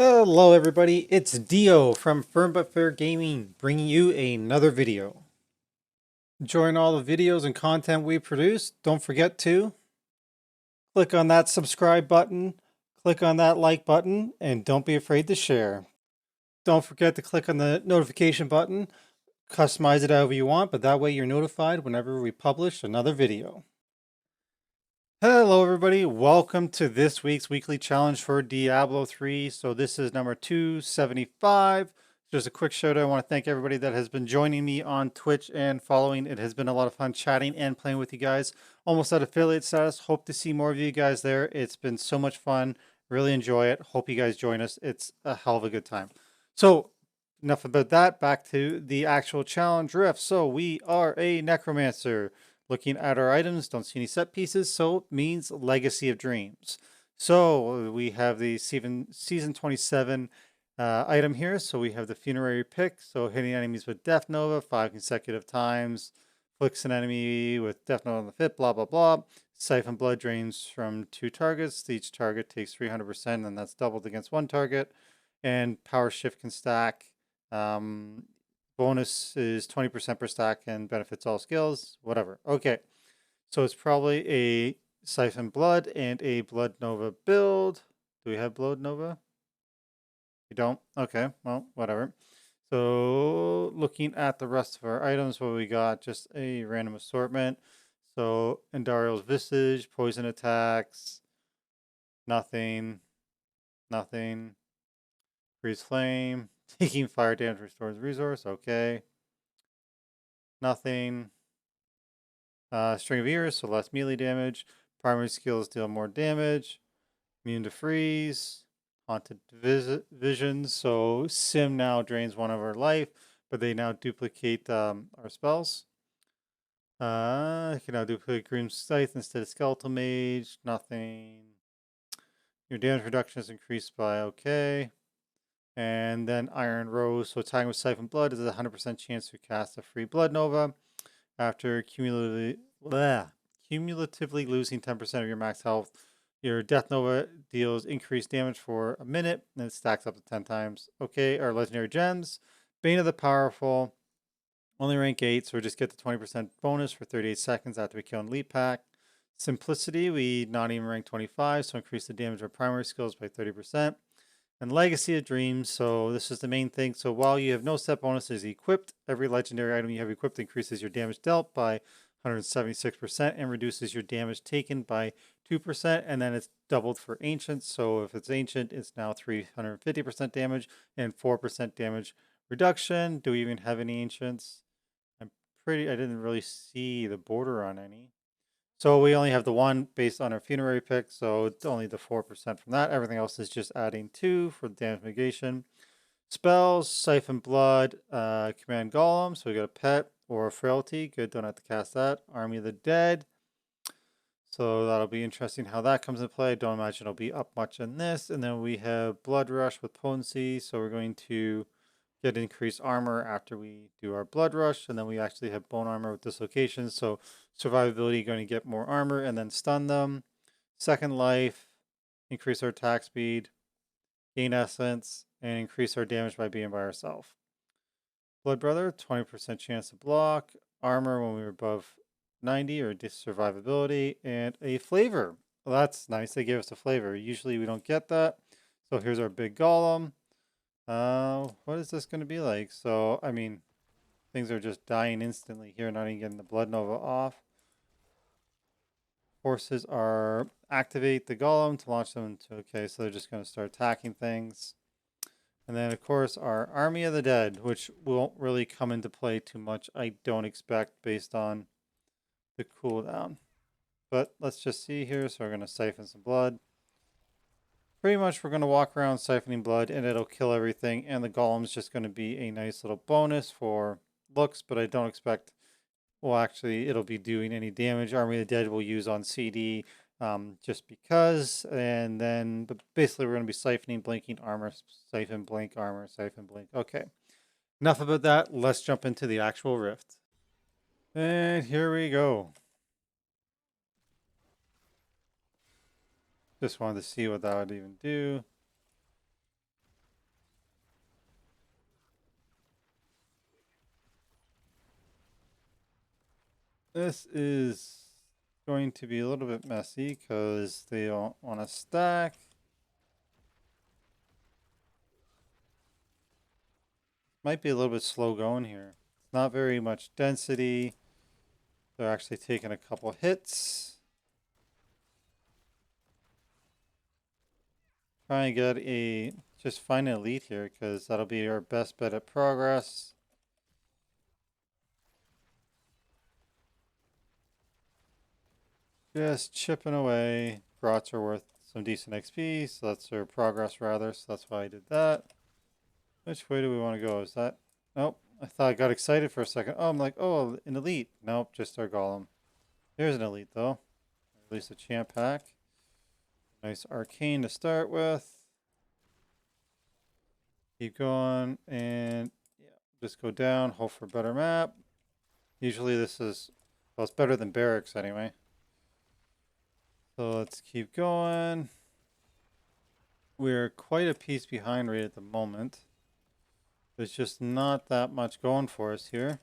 Hello everybody, it's Dio from Firm But Fair Gaming, bringing you another video. Enjoying all the videos and content we produce, don't forget to click on that subscribe button, click on that like button, and don't be afraid to share. Don't forget to click on the notification button, customize it however you want, but that way you're notified whenever we publish another video. Hello everybody, welcome to this week's weekly challenge for Diablo 3. So this is number 275. Just a quick shout out. I want to thank everybody that has been joining me on Twitch and following. It has been a lot of fun chatting and playing with you guys. Almost at affiliate status. Hope to see more of you guys there. It's been so much fun. Really enjoy it. Hope you guys join us. It's a hell of a good time. So enough about that. Back to the actual challenge riff. So we are a necromancer. Looking at our items, don't see any set pieces, so it means Legacy of Dreams. So we have the season 27 item here. So we have the Funerary Pick. So hitting enemies with Death Nova 5 consecutive times. Flicks an enemy with Death Nova on the 5th, blah, blah, blah. Siphon Blood drains from 2 targets. Each target takes 300%, and that's doubled against 1 target. And Power Shift can stack. Bonus is 20% per stack and benefits all skills, whatever. Okay, so it's probably a Siphon Blood and a Blood Nova build. Do we have Blood Nova? We don't? Okay, well, whatever. So looking at the rest of our items, what we got, just a random assortment. So Endariel's Visage, poison attacks, nothing, nothing. Freeze Flame, taking fire damage restores resource, okay. Nothing. String of Ears, so less melee damage. Primary skills deal more damage. Immune to freeze. Haunted Visions, so Sim now drains 1 of our life, but they now duplicate our spells. You can now duplicate Grim Scythe instead of Skeletal Mage. Nothing. Your damage reduction is increased by okay. And then Iron Rose, so attacking with Siphon Blood is a 100% chance to cast a free Blood Nova after cumulatively losing 10% of your max health. Your Death Nova deals increased damage for a minute, and it stacks up to 10 times. Okay, our Legendary Gems. Bane of the Powerful. Only rank 8, so we just get the 20% bonus for 38 seconds after we kill an Elite Pack. Simplicity, we not even rank 25, so increase the damage of our primary skills by 30%. And Legacy of Dreams, so this is the main thing. So while you have no set bonuses equipped, every legendary item you have equipped increases your damage dealt by 176% and reduces your damage taken by 2%, and then it's doubled for Ancient. So if it's Ancient, it's now 350% damage and 4% damage reduction. Do we even have any Ancients? I didn't really see the border on any. So we only have the 1 based on our Funerary Pick, so it's only the 4% from that. Everything else is just adding 2 for the damage mitigation. Spells, Siphon Blood, Command Golem, so we got a pet or a Frailty. Good, don't have to cast that. Army of the Dead. So that'll be interesting how that comes into play. Don't imagine it'll be up much in this. And then we have Blood Rush with Potency, so we're going to get increased armor after we do our Blood Rush, and then we actually have Bone Armor with Dislocation, so survivability going to get more armor and then stun them. Second Life, increase our attack speed, gain Essence, and increase our damage by being by ourselves. Blood Brother, 20% chance to block, armor when we were above 90 or survivability, and a flavor. Well, that's nice, they gave us a flavor. Usually we don't get that. So here's our big golem. What is this going to be like? So, I mean, things are just dying instantly here, not even getting the Blood Nova off. Forces are activate the golem to launch them into, okay, so they're just going to start attacking things. And then, of course, our Army of the Dead, which won't really come into play too much, I don't expect, based on the cooldown. But let's just see here. So we're going to siphon some blood. Pretty much we're going to walk around siphoning blood and it'll kill everything, and the golem's just going to be a nice little bonus for looks, but I don't expect, well, actually it'll be doing any damage. Army of the Dead will use on CD just because, and then but basically we're going to be siphoning blinking armor, siphon blink armor, siphon blink. Okay, enough about that. Let's jump into the actual rift. And here we go. Just wanted to see what that would even do. This is going to be a little bit messy because they don't want to stack. Might be a little bit slow going here. Not very much density. They're actually taking a couple hits. Try and get a, just find an elite here because that'll be our best bet at progress. Just chipping away. Grots are worth some decent XP, so that's our progress rather, so that's why I did that. Which way do we want to go? Is that, nope. I thought I got excited for a second. Oh, I'm like, oh, an elite. Nope, just our golem. There's an elite though. Or at least a champ pack. Nice arcane to start with. Keep going and yeah, just go down, hope for a better map. Usually this is, well, it's better than barracks anyway. So let's keep going. We're quite a piece behind right at the moment. There's just not that much going for us here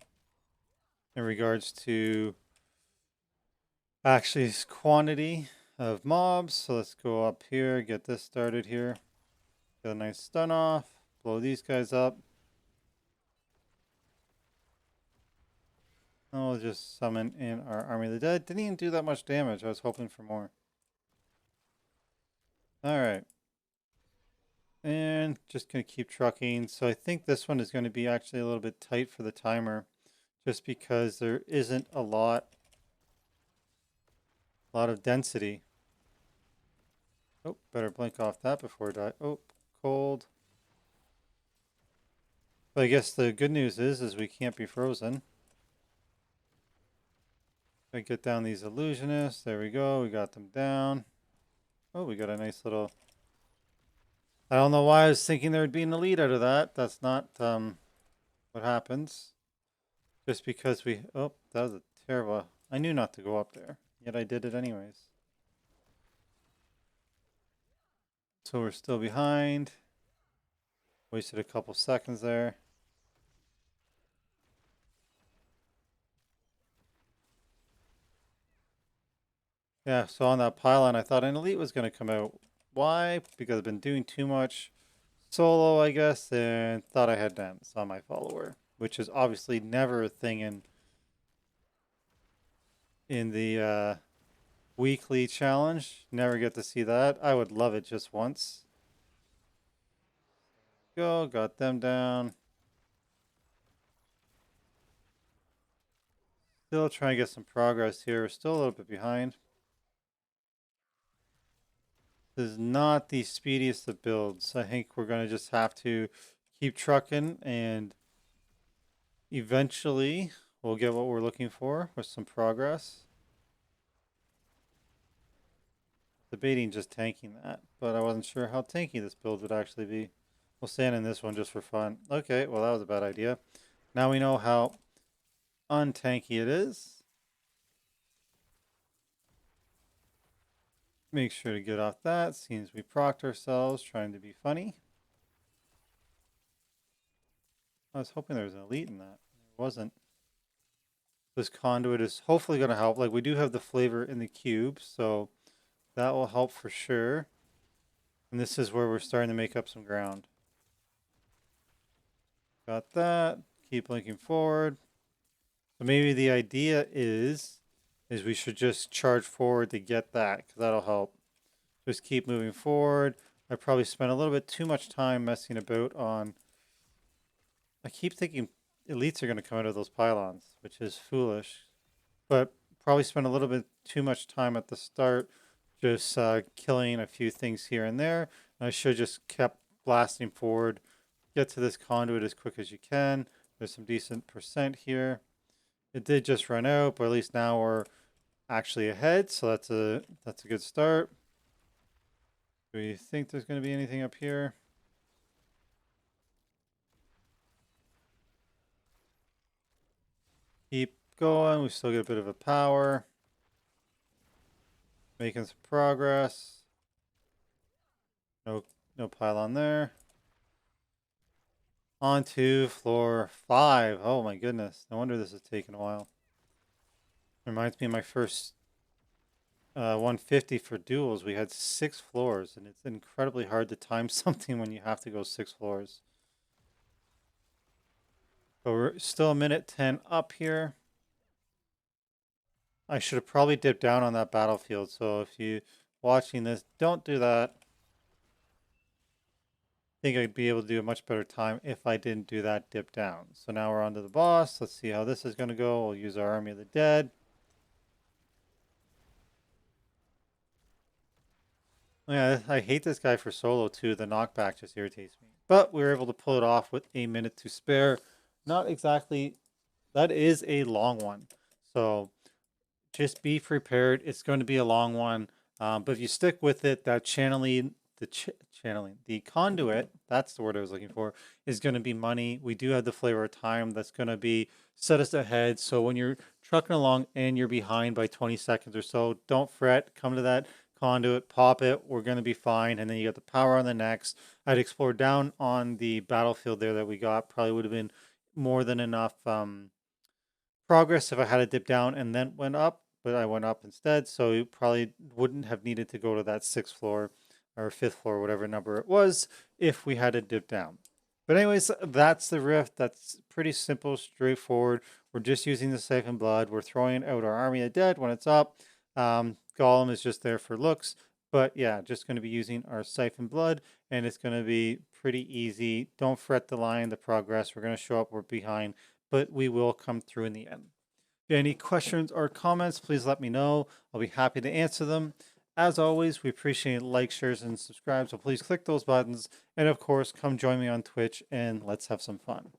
in regards to actually quantity of mobs. So let's go up here, get this started here. Get a nice stun off, blow these guys up. And we'll just summon in our Army of the Dead. Didn't even do that much damage. I was hoping for more. Alright. And just going to keep trucking. So I think this one is going to be actually a little bit tight for the timer. Just because there isn't a lot of density. Oh, better blink off that before I die. Oh, cold. But I guess the good news is we can't be frozen. I get down these illusionists. There we go. We got them down. Oh, we got a nice little... I don't know why I was thinking there would be an elite out of that. That's not what happens. Just because we... Oh, that was a terrible... I knew not to go up there. Yet I did it anyways. So we're still behind. Wasted a couple seconds there. Yeah, so on that pylon, I thought an elite was going to come out. Why? Because I've been doing too much solo, I guess, and thought I had dams on my follower, which is obviously never a thing in the weekly challenge. Never get to see that. I would love it just once. Go, got them down. Still trying to get some progress here. We're still a little bit behind. This is not the speediest of builds. I think we're going to just have to keep trucking and eventually we'll get what we're looking for with some progress. Debating just tanking that, but I wasn't sure how tanky this build would actually be. We'll stand in this one just for fun. Okay, well that was a bad idea. Now we know how untanky it is. Make sure to get off that. Seems we procced ourselves trying to be funny. I was hoping there was an elite in that. There wasn't. This conduit is hopefully going to help. Like, we do have the flavor in the cube, so that will help for sure. And this is where we're starting to make up some ground. Got that. Keep linking forward. So maybe the idea is we should just charge forward to get that, because that'll help. Just keep moving forward. I probably spent a little bit too much time messing about on... I keep thinking elites are going to come out of those pylons, which is foolish. But probably spent a little bit too much time at the start just killing a few things here and there. And I should have just kept blasting forward. Get to this conduit as quick as you can. There's some decent percent here. It did just run out, but at least now we're actually ahead, so that's a good start. Do you think there's going to be anything up here? Keep going. We still get a bit of a power. Making some progress. No pylon there. On to floor 5. Oh my goodness. No wonder this is taking a while. Reminds me of my first 150 for duels. We had 6 floors, and it's incredibly hard to time something when you have to go 6 floors. But we're still a minute 10 up here. I should have probably dipped down on that battlefield. So if you watching this, don't do that. I think I'd be able to do a much better time if I didn't do that dip down. So now we're on to the boss. Let's see how this is going to go. We'll use our Army of the Dead. Yeah, I hate this guy for solo too. The knockback just irritates me. But we were able to pull it off with a minute to spare. Not exactly, that is a long one. So just be prepared. It's going to be a long one. But if you stick with it, that channeling, the conduit, that's the word I was looking for, is going to be money. We do have the flavor of time that's going to be set us ahead. So when you're trucking along and you're behind by 20 seconds or so, don't fret. Come to that conduit, pop it. We're going to be fine. And then you got the power on the next. I'd explore down on the battlefield there that we got. Probably would have been more than enough progress if I had to dip down and then went up, but I went up instead. So you probably wouldn't have needed to go to that 6th floor or 5th floor, whatever number it was, if we had to dip down. But anyways, that's the rift. That's pretty simple, straightforward. We're just using the Siphon Blood. We're throwing out our Army of Dead when it's up. Golem is just there for looks. But yeah, just going to be using our Siphon Blood, and it's going to be pretty easy. Don't fret the line, the progress. We're going to show up, we're behind, but we will come through in the end. If you have any questions or comments, please let me know. I'll be happy to answer them. As always, we appreciate likes, shares, and subscribe, so please click those buttons. And of course, come join me on Twitch and let's have some fun.